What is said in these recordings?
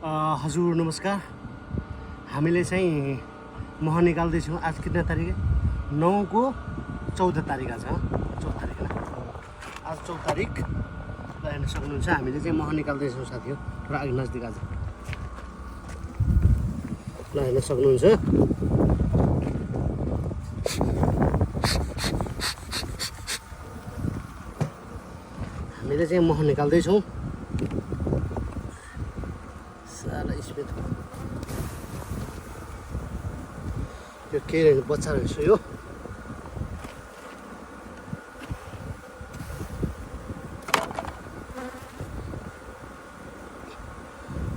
हजुर नमस्कार। हामीले चाहिँ मह निकाल्दैछौँ। आज कितना तारिक है? 9 को 14 तारिक आज 14 तारिक होइन, आज 14 तारिक। ल हेर्न सक्नुहुन्छ हामीले चाहिँ मह निकाल्दैछौँ साथीहरू, पुरा अघि नजिक आज। ल हेर्न सक्नुहुन्छ हामीले चाहिँ मह निकाल्दैछौँ। साला स्पिड यो के रहेछ? बच्चा रहेछ यो।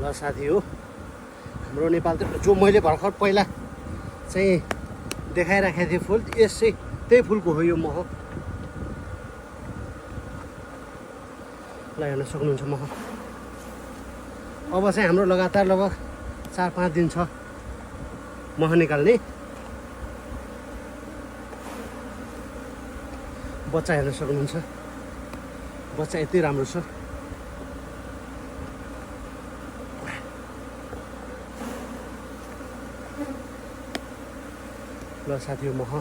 ल साथी हो, हाम्रो नेपालतिर जो मैले भर्खर पहिला चाहिँ देखाइराखेको थिएँ फुल, यस चाहिँ त्यही फुलको हो यो मह। ल हेर्न सक्नुहुन्छ मह। अब चाहिँ हाम्रो लगातार लगभग 4-5 दिन छ मह निकाल्ने। बच्चा हेर्न सक्नुहुन्छ, बच्चा यति राम्रो छ। ल साथी हो मह